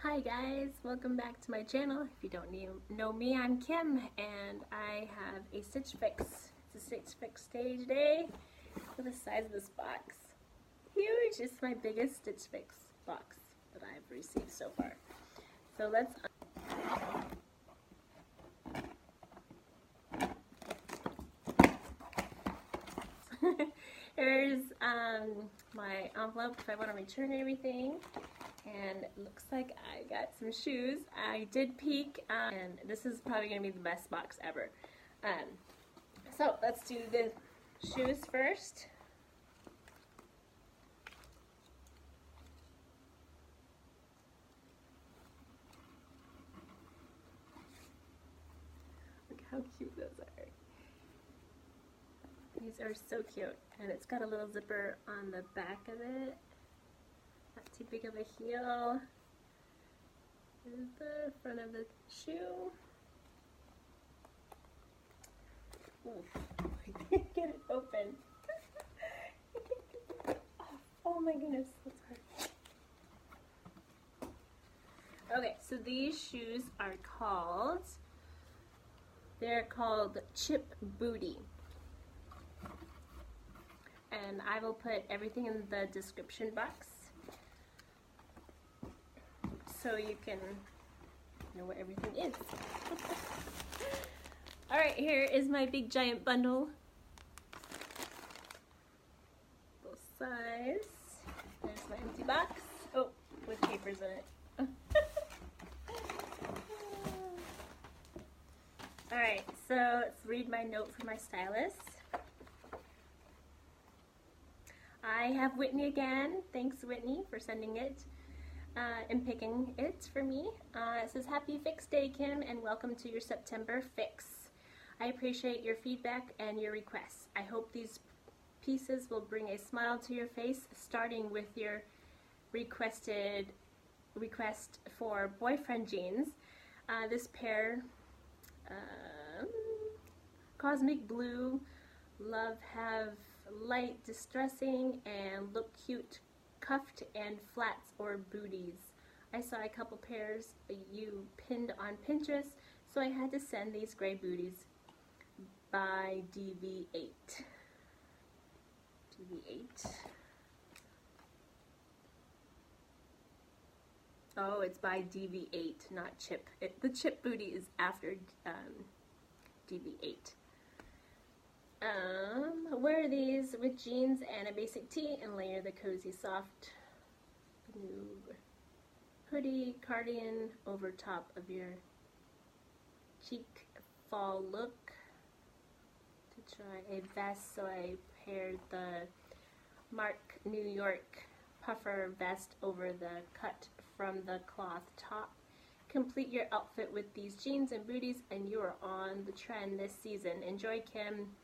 Hi guys, welcome back to my channel. If you don't know me, I'm Kim and I have a Stitch Fix. It's a Stitch Fix day today. Look at the size of this box. Huge! It's my biggest Stitch Fix box that I've received so far. So let's here's my envelope if I want to return everything. And it looks like I got some shoes. I did peek, and this is probably going to be the best box ever. So let's do the shoes first. Look how cute those are. These are so cute, and it's got a little zipper on the back of it. Not too big of a heel. Here's the front of the shoe. Ooh, I can't get it open. Oh my goodness, that's hard. Okay, so these shoes are they're called Chip Booty. And I will put everything in the description box, so you can know what everything is. Alright, here is my big giant bundle. Both sides. There's my empty box. Oh, with papers in it. Alright, so let's read my note from my stylist. I have Whitney again. Thanks, Whitney, for sending it. And picking it for me. It says, Happy Fix Day, Kim, and welcome to your September fix. I appreciate your feedback and your requests. I hope these pieces will bring a smile to your face, starting with your request for boyfriend jeans. This pair, Cosmic Blue, Love Have Light Distressing, and Look Cute Cuffed and Flats or Booties. I saw a couple pairs you pinned on Pinterest, so I had to send these gray booties by DV8. DV8. Oh, it's by DV8, not Chip. The Chip Booty is after DV8. Wear these with jeans and a basic tee and layer the cozy soft blue hoodie cardigan over top of your chic fall look. To try a vest, so I paired the Marc New York puffer vest over the cut from the cloth top. Complete your outfit with these jeans and booties and you are on the trend this season. Enjoy, Kim.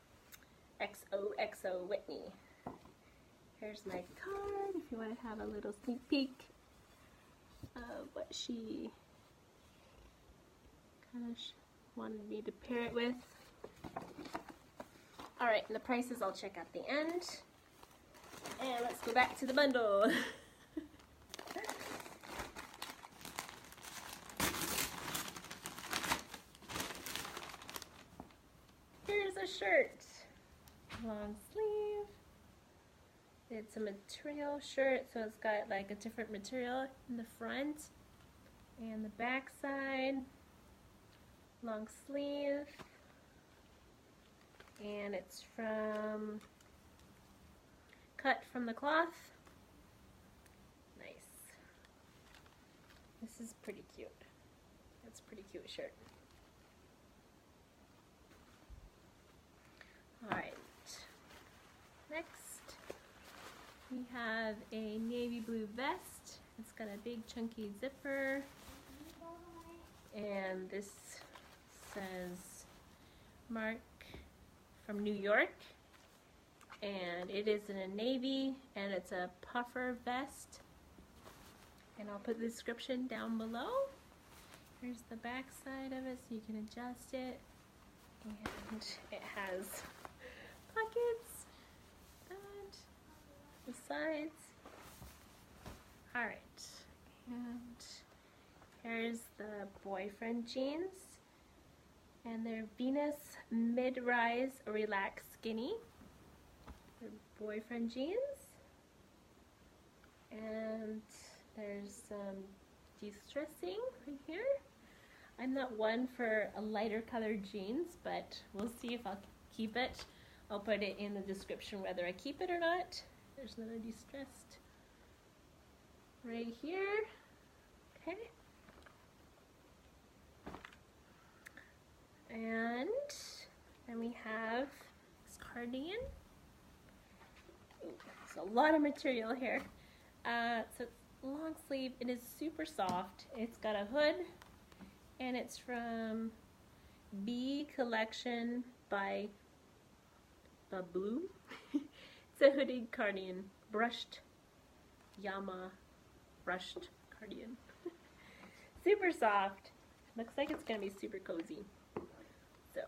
XOXO Whitney. Here's my card if you want to have a little sneak peek of what she kind of wanted me to pair it with. Alright, and the prices I'll check at the end. And let's go back to the bundle. Here's a shirt. Long sleeve. It's a material shirt, so it's got like a different material in the front and the back side. Long sleeve, and it's cut from the cloth. Nice. This is pretty cute. That's a pretty cute shirt. Alright. Next, we have a navy blue vest. It's got a big chunky zipper, and this says Marc from New York, and it is in a navy, and it's a puffer vest, and I'll put the description down below. Here's the back side of it, so you can adjust it, and it has pockets and the sides. Alright, and Here's the boyfriend jeans, and they're Venus mid-rise relaxed skinny. They're boyfriend jeans, and there's some de-stressing right here. I'm not one for a lighter colored jeans, but we'll see if I'll keep it. I'll put it in the description whether I keep it or not. There's another de-stressed right here. Okay. And then we have this cardigan. Ooh, there's a lot of material here. So it's long sleeve. It is super soft. It's got a hood, and it's from B Collection by Blue. It's a hooded cardigan, brushed brushed cardigan. Super soft. Looks like it's gonna be super cozy. So,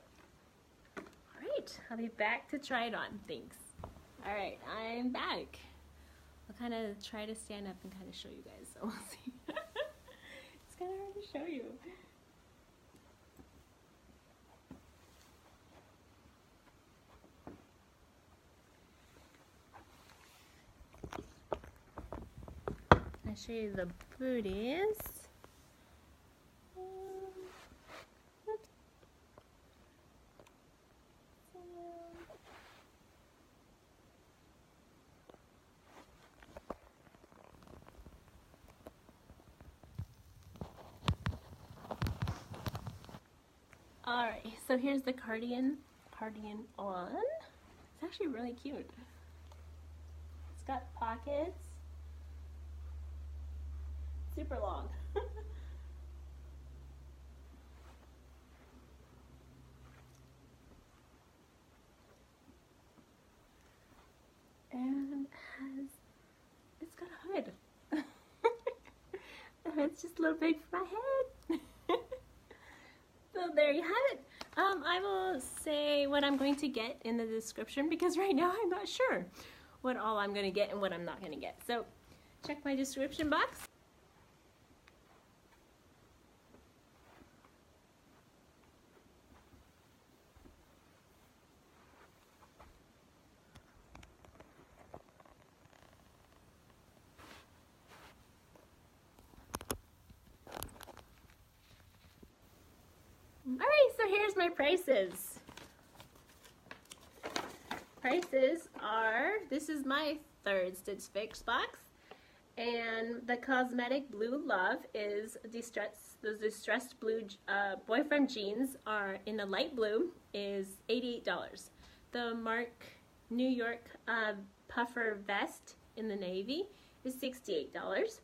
all right, I'll be back to try it on. Thanks. All right, I'm back. I'll kind of try to stand up and kind of show you guys. So we'll see. It's kind of hard to show you. I'll show you the booties. Oops. Alright, so here's the cardigan on. It's actually really cute. It's got pockets. Super long. And it's got a hood. The hood's just a little big for my head. So there you have it. I will say what I'm going to get in the description, because right now I'm not sure what all I'm going to get and what I'm not going to get. So check my description box. Alright, so here's my prices. Prices are, this is my third Stitch Fix box, and the Cosmetic Blue Love is the distressed blue boyfriend jeans are in the light blue is $88. The Marc New York puffer vest in the navy is $68.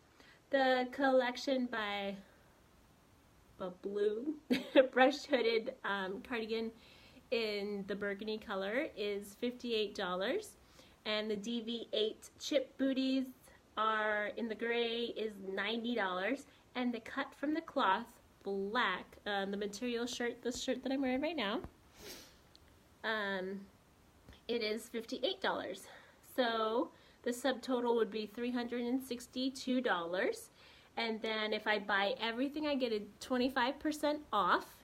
The collection by Blue brushed hooded cardigan in the burgundy color is $58, and the DV8 chip booties are in the gray is $90, and the cut from the cloth black, the material shirt, the shirt that I'm wearing right now, it is $58. So the subtotal would be $362. And then if I buy everything, I get a 25% off.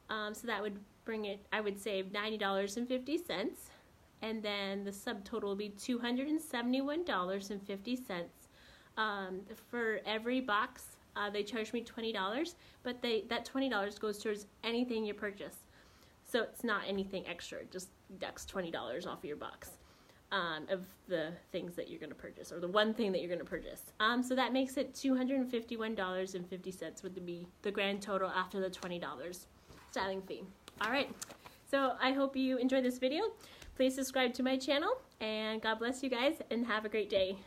So that would bring it, I would save $90.50. And then the subtotal will be $271.50. For every box, they charge me $20, but that $20 goes towards anything you purchase. So it's not anything extra, it just deducts $20 off of your box. Of the things that you're going to purchase, or the one thing that you're going to purchase. So that makes it $251.50 would be the grand total after the $20 styling fee. Alright, so I hope you enjoyed this video. Please subscribe to my channel, and God bless you guys, and have a great day.